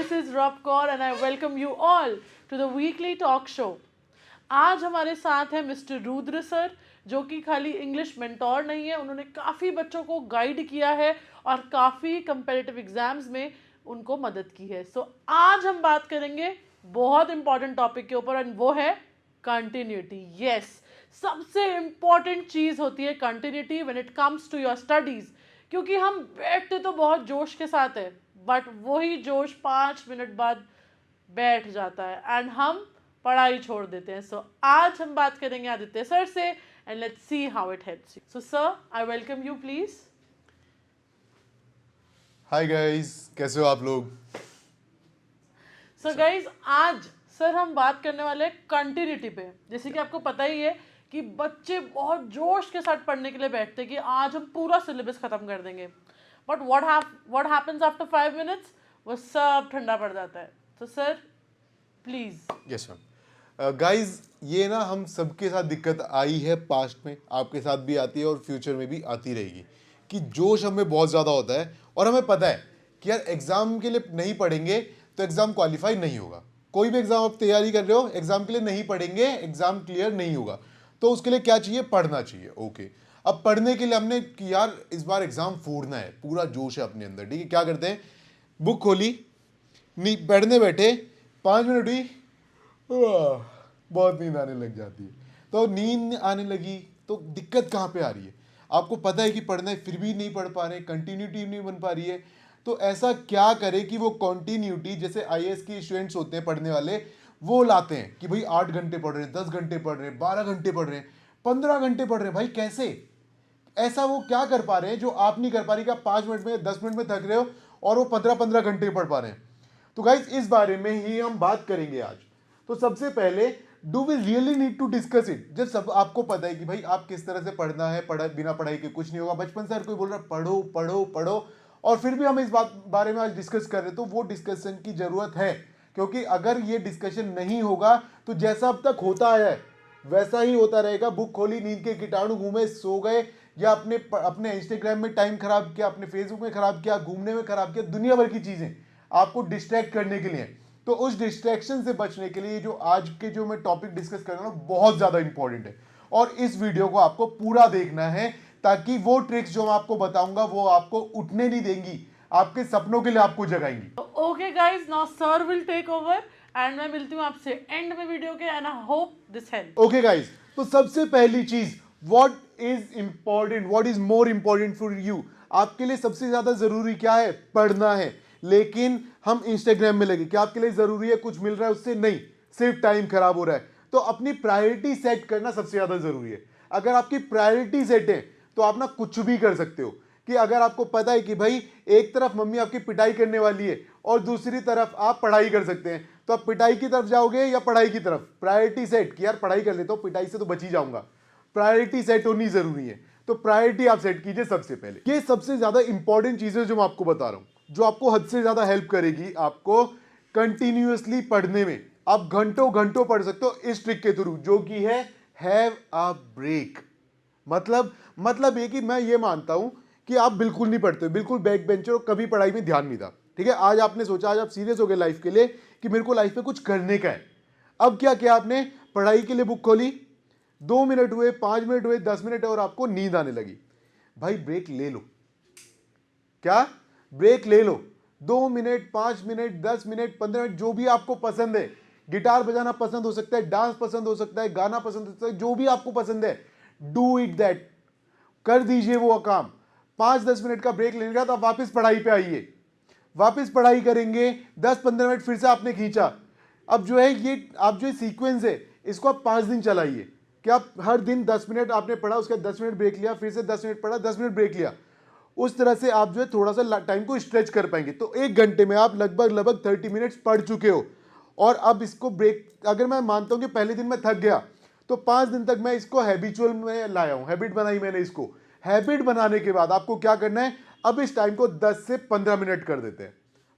This is Rob Kaur and I welcome you all to the weekly talk show. आज हमारे साथ है mister Rudra sir, जो कि खाली इंग्लिश मेंटोर नहीं है, उन्होंने काफ़ी बच्चों को गाइड किया है और काफ़ी कंपेटिटिव एग्जाम्स में उनको मदद की है. सो आज हम बात करेंगे बहुत इंपॉर्टेंट टॉपिक के ऊपर और वो है कंटिन्यूटी. यस, सबसे इम्पॉर्टेंट चीज़ होती है continuity when it comes to your studies, क्योंकि हम बैठते तो बहुत जोश के साथ है बट वही जोश 5 मिनट बाद बैठ जाता है एंड हम पढ़ाई छोड़ देते हैं. सो आज हम बात करेंगे आदित्य सर से and let's see how it helps you. So sir, I welcome you please. Hi guys, कैसे हो आप लोग? सो गाइस, आज सर हम बात करने वाले हैं कंटिन्यूटी पे. जैसे कि आपको पता ही है कि बच्चे बहुत जोश के साथ पढ़ने के लिए बैठते हैं कि आज हम पूरा सिलेबस खत्म कर देंगे, but what happens after 5 minutes, वो सब ठंडा पड़ जाता है. तो sir please. Yes ma'am. Guys, ये ना हम सबके साथ दिक्कत आई है पास्ट में, आपके साथ भी आती है और फ्यूचर में भी आती रहेगी कि जोश हमें बहुत ज़्यादा होता है और हमें पता है कि यार एग्ज़ाम के लिए नहीं पढ़ेंगे तो एग्ज़ाम क्वालिफाई नहीं होगा. कोई भी एग्ज़ाम आप तैयारी कर रहे हो, एग्ज़ाम के लिए नहीं पढ़ेंगे एग्ज़ाम क्लियर नहीं होगा. तो उसके लिए क्या चाहिए? पढ़ना चाहिए. ओके, अब पढ़ने के लिए हमने कि यार इस बार एग्ज़ाम फोड़ना है, पूरा जोश है अपने अंदर. ठीक है, क्या करते हैं? बुक खोली, पढ़ने बैठे, 5 मिनट हुई, बहुत नींद आने लग जाती है. तो नींद आने लगी तो दिक्कत कहाँ पे आ रही है? आपको पता है कि पढ़ना है फिर भी नहीं पढ़ पा रहे, कंटिन्यूटी नहीं बन पा रही है. तो ऐसा क्या करें कि वो कंटिन्यूटी, जैसे आईएएस की स्टूडेंट्स होते हैं पढ़ने वाले, वो लाते हैं कि भाई 8 घंटे पढ़ रहे हैं, 10 घंटे पढ़ रहे हैं, 12 घंटे पढ़ रहे हैं, 15 घंटे पढ़ रहे हैं. भाई कैसे? ऐसा वो क्या कर पा रहे हैं जो आप नहीं कर पा रहे कि आप 5 मिनट में 10 मिनट में थक रहे हो और वो 15-15 घंटे पढ़ पा रहे हैं. तो गाइस, इस बारे में ही हम बात करेंगे आज. तो सबसे पहले, do we really need to discuss it? जब सब आपको पता है कि भाई आप किस तरह से पढ़ना है, बिना पढ़ाई के कुछ नहीं होगा. बचपन से हर कोई बोल रहा है पढ़ो पढ़ो पढ़ो, और फिर भी हम इस बारे में आज डिस्कस कर रहे हैं. तो वो डिस्कशन की जरूरत है, क्योंकि अगर ये डिस्कशन नहीं होगा तो जैसा अब तक होता आया है वैसा ही होता रहेगा. बुक खोली, नींद के कीटाणु घूमे, सो गए, या अपने इंस्टाग्राम में टाइम खराब किया, अपने फेसबुक में खराब किया, घूमने में खराब किया, दुनिया भर की चीजें आपको डिस्ट्रैक्ट करने के लिए. तो उस डिस्ट्रैक्शन से बचने के लिए जो आज के जो मैं टॉपिक डिस्कस कर रहा हूं बहुत ज्यादा इंपॉर्टेंट है, और इस वीडियो को आपको पूरा देखना है ताकि वो ट्रिक्स जो मैं आपको बताऊंगा वो आपको उठने नहीं देंगी, आपके सपनों के लिए आपको जगाएंगी. Okay guys, now sir will take over and मैं मिलती हूँ आपसे एंड में वीडियो के end I hope this help. Okay guys, तो सबसे पहली चीज, what is important, what is more important for you? आपके लिए सबसे ज्यादा जरूरी क्या है? पढ़ना है. लेकिन हम इंस्टाग्राम में लगे, क्या आपके लिए जरूरी है? कुछ मिल रहा है उससे? नहीं, सिर्फ टाइम खराब हो रहा है. तो अपनी प्रायोरिटी सेट करना सबसे ज्यादा जरूरी है. अगर आपकी प्रायोरिटी सेट है तो आप ना कुछ भी कर सकते हो. कि अगर आपको पता है कि भाई एक तरफ मम्मी आपकी पिटाई करने वाली है और दूसरी तरफ आप पढ़ाई कर सकते हैं, तो आप पिटाई की तरफ जाओगे या पढ़ाई की तरफ? प्रायोरिटी सेट कि यार पढ़ाई कर लेता हूं, पिटाई से तो बच ही जाऊंगा. प्रायोरिटी सेट होनी जरूरी है. तो प्रायोरिटी आप सेट कीजिए सबसे पहले. ये सबसे ज्यादा इंपॉर्टेंट चीजें जो मैं आपको बता रहा हूं, जो आपको हद से ज्यादा हेल्प करेगी आपको कंटिन्यूअसली पढ़ने में. आप घंटों घंटों पढ़ सकते हो इस ट्रिक के थ्रू, जो कि है हैव अ ब्रेक. मतलब ये कि मैं ये मानता हूं कि आप बिल्कुल नहीं पढ़ते, बिल्कुल बैक बेंचर हो, कभी पढ़ाई में ध्यान नहीं था. ठीक है, आज आपने सोचा, आज आप सीरियस हो गए लाइफ के लिए कि मेरे को लाइफ में कुछ करने का है. अब क्या किया आपने? पढ़ाई के लिए बुक खोली, 2 मिनट हुए, 5 मिनट हुए, 10 मिनट और आपको नींद आने लगी. भाई ब्रेक ले लो. क्या? ब्रेक ले लो. 2 मिनट, 5 मिनट, 10 मिनट, 15 मिनट, जो भी आपको पसंद है. गिटार बजाना पसंद हो सकता है, डांस पसंद हो सकता है, गाना पसंद हो सकता है, जो भी आपको पसंद है, डू इट दैट. कर दीजिए वो काम. 5-10 मिनट का ब्रेक लेने का, तो आप वापस पढ़ाई पे आइए, वापस पढ़ाई करेंगे. 10-15 मिनट फिर से आपने खींचा. अब जो है ये आप जो सीक्वेंस है इसको आप 5 दिन चलाइए. कि आप हर दिन 10 मिनट आपने पढ़ा, उसके 10 मिनट ब्रेक लिया, फिर से 10 मिनट पढ़ा, 10 मिनट ब्रेक लिया. उस तरह से आप जो है थोड़ा सा टाइम को स्ट्रेच कर पाएंगे. तो 1 घंटे में आप लगभग 30 मिनट्स पढ़ चुके हो. और अब इसको ब्रेक, अगर मैं मानता हूं कि पहले दिन में थक गया, तो 5 दिन तक मैं इसको हैबिचुअल में लाया हूं, हैबिट बनाई मैंने इसको. हैबिट बनाने के बाद आपको क्या करना है? अब इस टाइम को 10 से 15 मिनट कर देते हैं.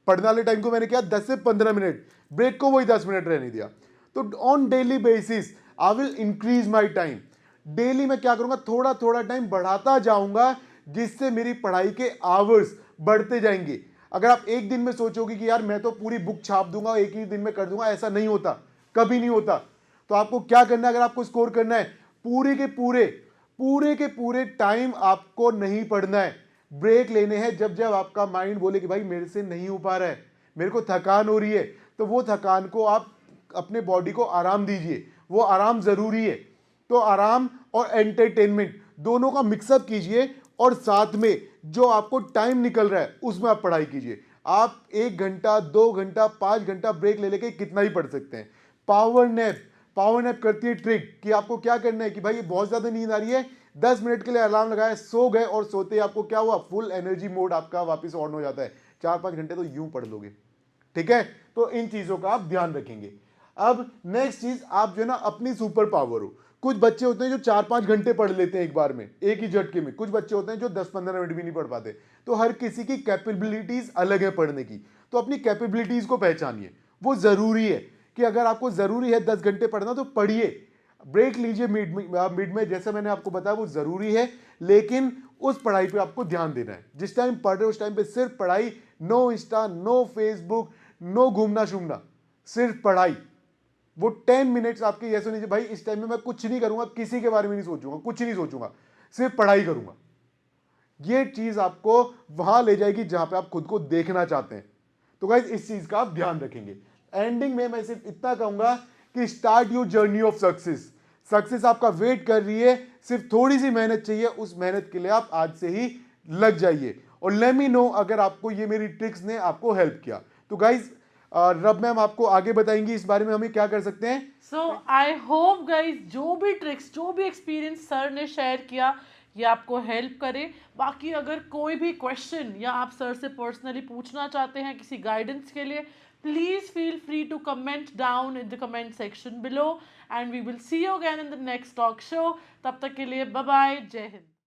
पढ़ने वाले टाइम को मैंने किया 10 से 15 मिनट, ब्रेक को वही 10 मिनट रहने दिया. तो on daily basis I will increase my time. Daily मैं क्या करूंगा? थोड़ा थोड़ा टाइम बढ़ाता जाऊंगा, जिससे मेरी पढ़ाई के आवर्स बढ़ते जाएंगे. अगर आप एक दिन में सोचोगे कि यार मैं तो पूरी बुक छाप दूंगा, एक ही दिन में कर दूंगा, ऐसा नहीं होता, कभी नहीं होता। तो आपको क्या करना है, अगर आपको स्कोर करना है, पूरे के पूरे टाइम आपको नहीं पढ़ना है, ब्रेक लेने हैं। जब जब आपका माइंड बोले कि भाई मेरे से नहीं हो पा रहा है, मेरे को थकान हो रही है, तो वो थकान को आप अपने बॉडी को आराम दीजिए, वो आराम जरूरी है। तो आराम और एंटरटेनमेंट दोनों का मिक्सअप कीजिए, और साथ में जो आपको टाइम निकल रहा है उसमें आप पढ़ाई कीजिए। आप 1 घंटा, 2 घंटा, 5 घंटा ब्रेक ले लेके कितना ही पढ़ सकते हैं। पावर नैप करती है ट्रिक कि आपको क्या करना है कि भाई बहुत ज्यादा नींद आ रही है, 10 मिनट के लिए अलार्म लगाया, सो गए, और सोते ही आपको क्या हुआ, फुल एनर्जी मोड आपका वापस ऑन हो जाता है। 4-5 घंटे तो यूं पढ़ लोगे, ठीक है। तो इन चीजों का आप ध्यान रखेंगे। अब नेक्स्ट चीज, आप जो है ना अपनी सुपर पावर हो। कुछ बच्चे होते हैं जो 4-5 घंटे पढ़ लेते हैं एक बार में, एक ही झटके में। कुछ बच्चे होते हैं जो 10-15 मिनट भी नहीं पढ़ पाते। तो हर किसी की कैपेबिलिटीज अलग है पढ़ने की, तो अपनी कैपेबिलिटीज को पहचानिए। वो जरूरी है कि अगर आपको जरूरी है 10 घंटे पढ़ना तो पढ़िए, ब्रेक लीजिए मिड में, जैसे मैंने आपको बताया वो जरूरी है। लेकिन उस पढ़ाई पे आपको ध्यान देना है, जिस टाइम पढ़ रहे हो उस टाइम पे सिर्फ पढ़ाई। No Insta, no Facebook, no घूमना शूमना, सिर्फ पढ़ाई। वो 10 मिनट्स आपके ये सुनिए भाई, इस टाइम में मैं कुछ नहीं करूंगा, किसी के बारे में नहीं सोचूंगा, कुछ नहीं सोचूंगा, सिर्फ पढ़ाई करूंगा। ये चीज आपको वहां ले जाएगी जहां पे आप खुद को देखना चाहते हैं। तो गाइस इस चीज का आप ध्यान रखेंगे। एंडिंग में मैं सिर्फ इतना कहूंगा कि start your journey of success. Success आपका वेट कर रही है, सिर्फ थोड़ी सी मेहनत चाहिए। उस मेहनत के लिए आप आज से ही लग जाइए, और लेट मी नो अगर आपको ये मेरी ट्रिक्स ने आपको हेल्प किया। तो गाइस रब मैम आपको आगे बताएंगी इस बारे में हमें क्या कर सकते हैं। सो आई होप गाइज जो भी ट्रिक्स, जो भी एक्सपीरियंस सर ने शेयर किया, ये आपको हेल्प करे। बाकी अगर कोई भी क्वेश्चन या आप सर से पर्सनली पूछना चाहते हैं किसी गाइडेंस के लिए, please feel free to comment down in the comment section below, and we will see you again in the next talk show. तब तक के लिए बाय बाय, जय हिंद।